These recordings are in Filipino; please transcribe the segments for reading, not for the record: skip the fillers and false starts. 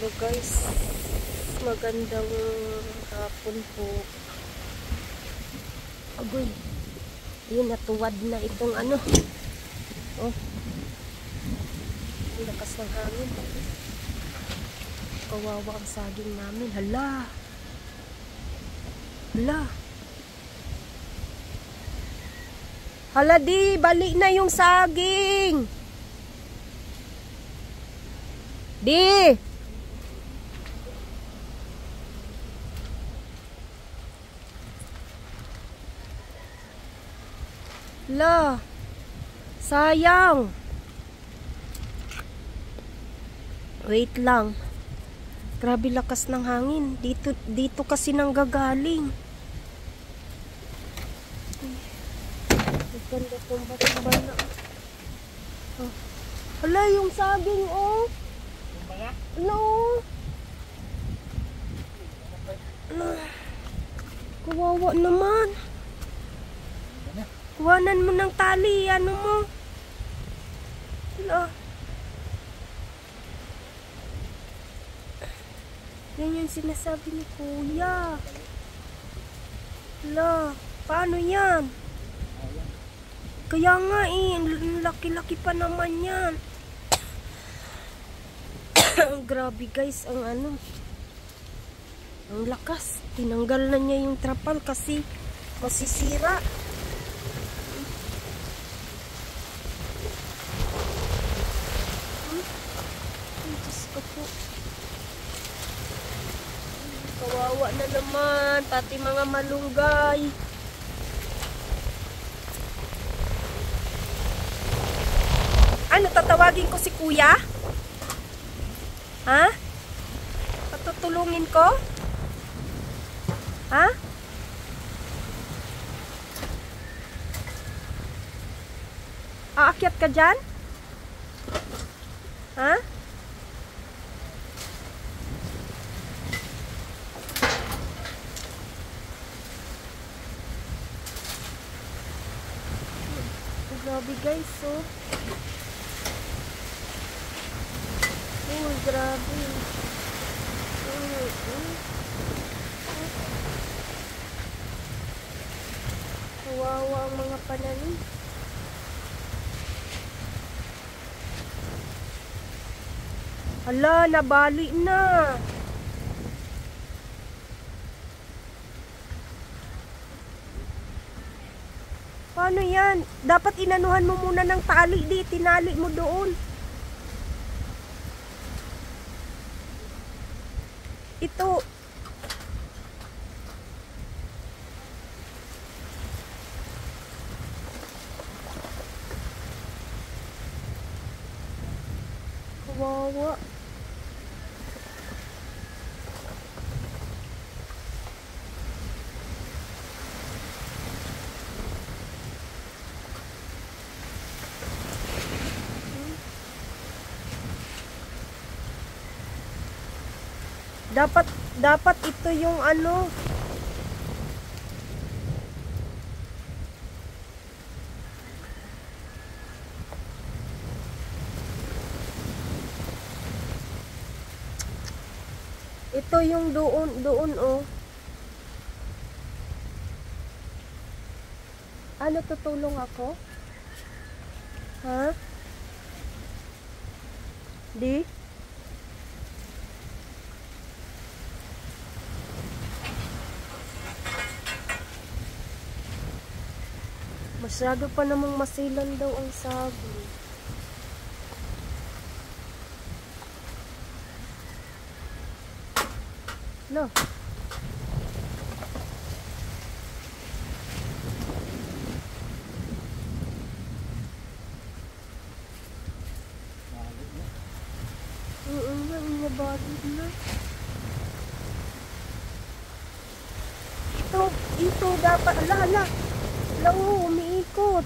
Hello guys, magandang hapon po. Agoy, yun, natuwad na itong ano. Oh, ang lakas ng hangin. Kawawa ang saging namin. Hala, hala, hala, di bali na yung saging. Di la, sayang. Wait lang. Grabe lakas ng hangin. Dito kasi nanggagaling. Ganda tumba-tumba na. Oh. Hala, yung saging, oh. Ano? Kawawa naman. Kuhanan mo ng tali, ano mo? Hala. Yan yung sinasabi ni Kuya. Hala, paano yan? Kaya nga eh, laki-laki pa naman yan. Grabe guys, ang ano, ang lakas. Tinanggal na niya yung trapal kasi masisira. Diyos ko po. Kawawa na naman, pati mga malunggay. Ano, tatawagin ko si Kuya? Ha? Patutulungin ko? Ha? Aakyat ka dyan? Ha? Grabe guys, so grabe. Kawawa ang mga pananim. Hala, nabali na. Paano yan? Dapat inanuhan mo muna ng tali, di tinali mo doon. Ito. Kawawa. Dapat ito yung ano. Ito yung doon oh. Ano, tutulong ako? Ha? Di? Masyado pa namang masilan daw ang saging. No. Nabalik na. Ito dapat, ala. Lao, umiikot.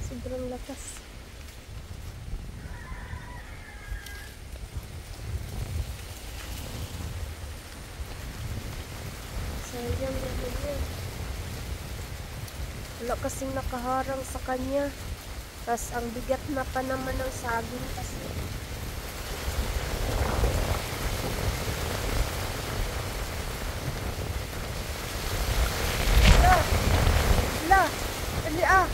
Sobrang lakas. Sayang naman yan. Wala kasing nakaharang sa kanya. Tapos ang bigat na pa naman ng saging kasi. La, dali ah.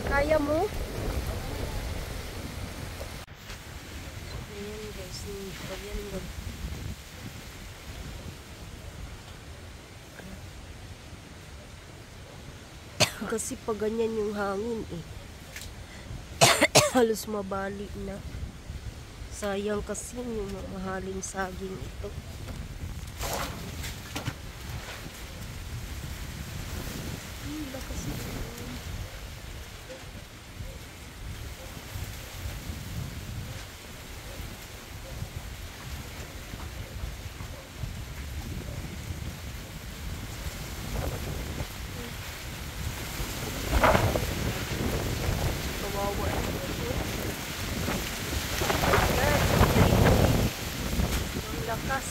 Kaya mo? Ayan guys, ayan mo. Kasi pag ganyan yung hangin eh. Halos mabali na. Sayang kasi yung mahaling saging ito. Lakas ito. Kawawa ito. Ang lakas.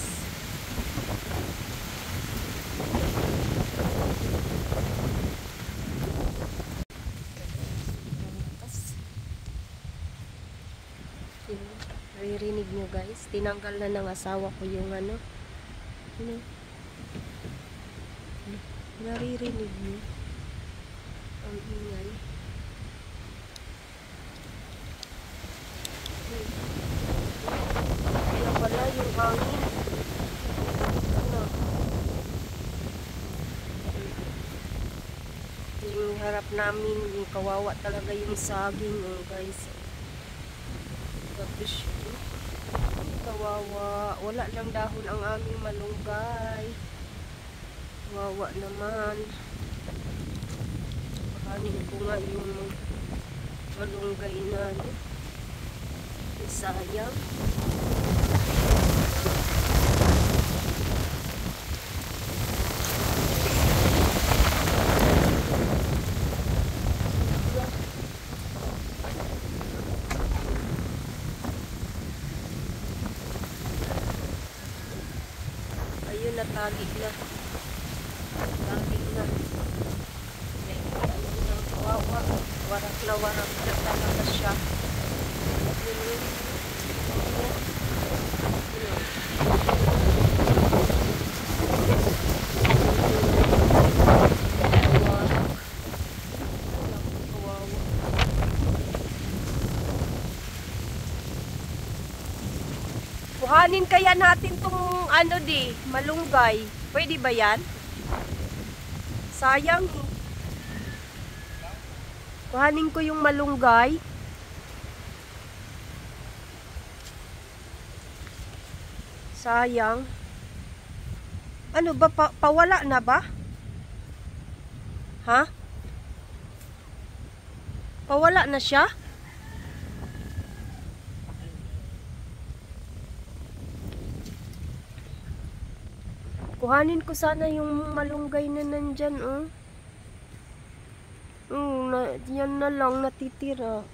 Naririnig nyo guys, tinanggal na ng asawa ko yung ano. Naririnig nyo ang ingay. Kaya pala yung hangin. Ano? Yung harap namin, yung kawawa talaga yung saging guys. Tapos kawawa, wala lang dahon ang aming malunggay. Kawawa naman. Pakanin ko nga yung malunggay na sayang. Ayun, natali na. Natali na. Ayun na, kawawa. Warak na talaga siya. Ayun. Kuhanin kaya natin tong ano malunggay. Pwede ba yan? Sayang. Kuhanin ko yung malunggay. Sayang. Ano ba? Pawala na ba? Ha? Pawala na siya? Kuhanin ko sana yung malunggay na nandyan, oh. Yan na lang natitira.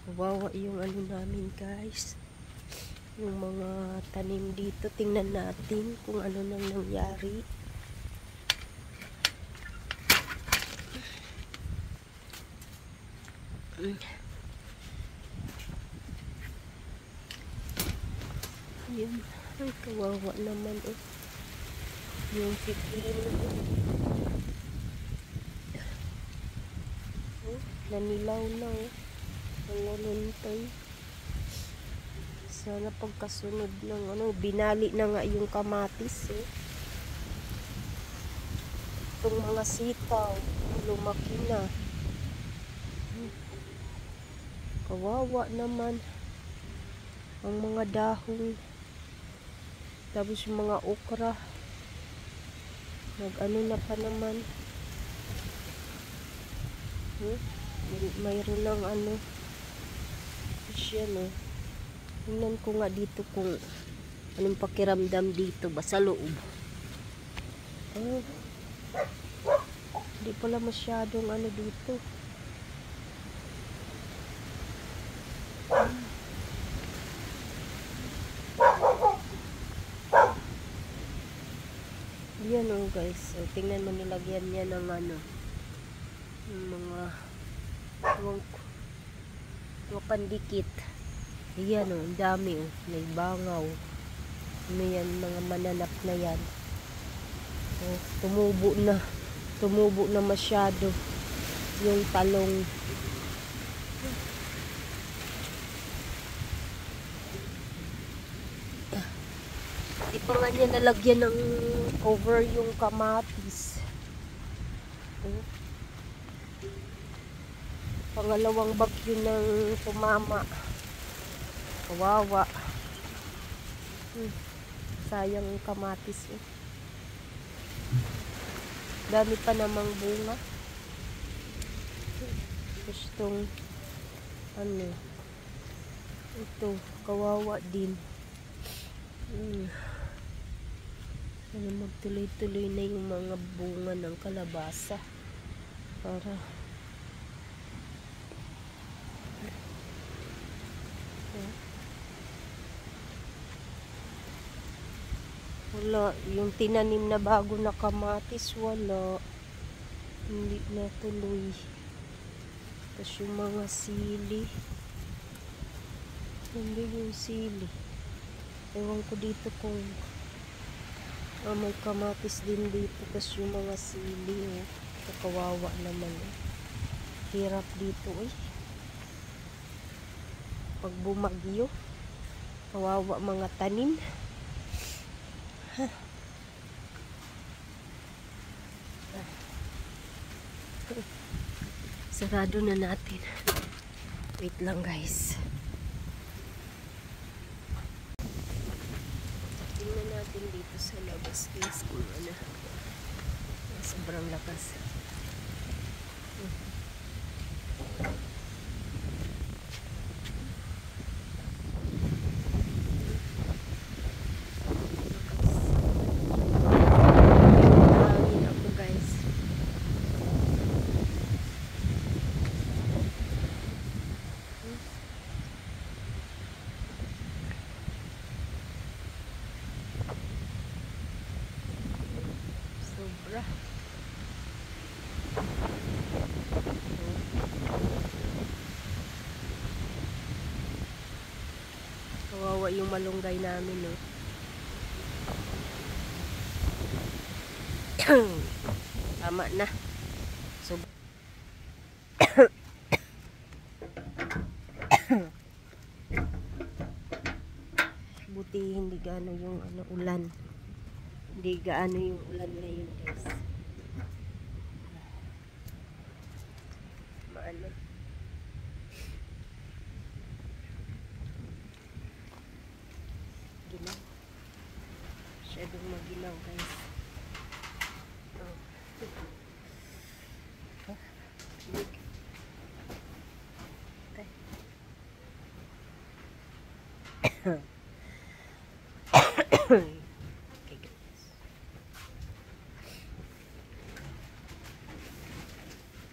Kawawa yung ano namin guys. Yung mga tanim dito. Tingnan natin kung ano nang nangyari. Ayan. Ay, kawawa naman eh. Yung pipino. Oh, nanilaw na oh. Nangulontay. Sana pagkasunod ng ano, binali na nga yung kamatis eh. Itong mga sitaw, lumaki na. Kawawa naman ang mga dahon. Tapos yung mga okra nag-ano na pa naman. Mayroon ng ano siya no. Tingnan ko nga dito kung Anong pakiramdam dito ba sa loob? Oh, hindi pala masyadong ano dito. Yan oh guys. So, tingnan mo, nilagyan niya ng ano, ng mga pandikit. Ayan oh, ang dami oh. May bangaw. Ano yan, mga mananap na yan. Oh, tumubo na masyado yung talong. Di pa nga niya nalagyan ng cover yung kamatis. Oh. Pangalawang bagyo ng tumama. Kawawa. Sayang yung kamatis eh. Dami pa namang bunga. Tapos itong ano, ito, kawawa din. Ano, magtuloy-tuloy na yung mga bunga ng kalabasa para wala, yung tinanim na bago na kamatis wala, hindi natuloy. Tapos yung mga sili, hindi yung sili, ewan ko dito kung may kamatis din dito. Tapos yung mga sili kawawa naman hirap dito pag bumagyo, kawawa mga tanim. Sarado na natin. Wait lang guys. Tingnan natin dito sa labas guys kung ano. Sobrang lakas. Sobra. Kawawa yung malunggay namin tama na. So buti hindi gaano yung ulan. Hindi gaano yung ulan ngayon guys. Maano. Ginaw. Masyadong maginaw guys.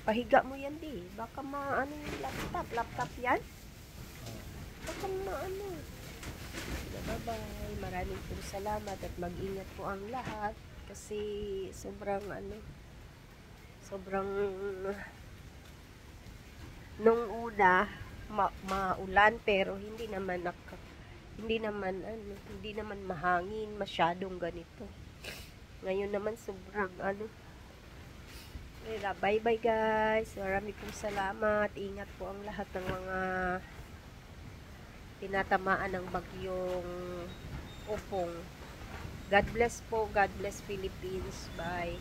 Pahiga mo yan di. Baka maano yung laptop yan. Baka maano. Bye-bye. Maraming pong salamat at mag-ingat po ang lahat. Kasi sobrang nung una maulan pero hindi naman mahangin masyadong ganito. Ngayon naman sobrang bye bye guys. Maraming pong salamat. Ingat po ang lahat ng mga tinatamaan ng bagyong Upong. God bless po. God bless Philippines. Bye.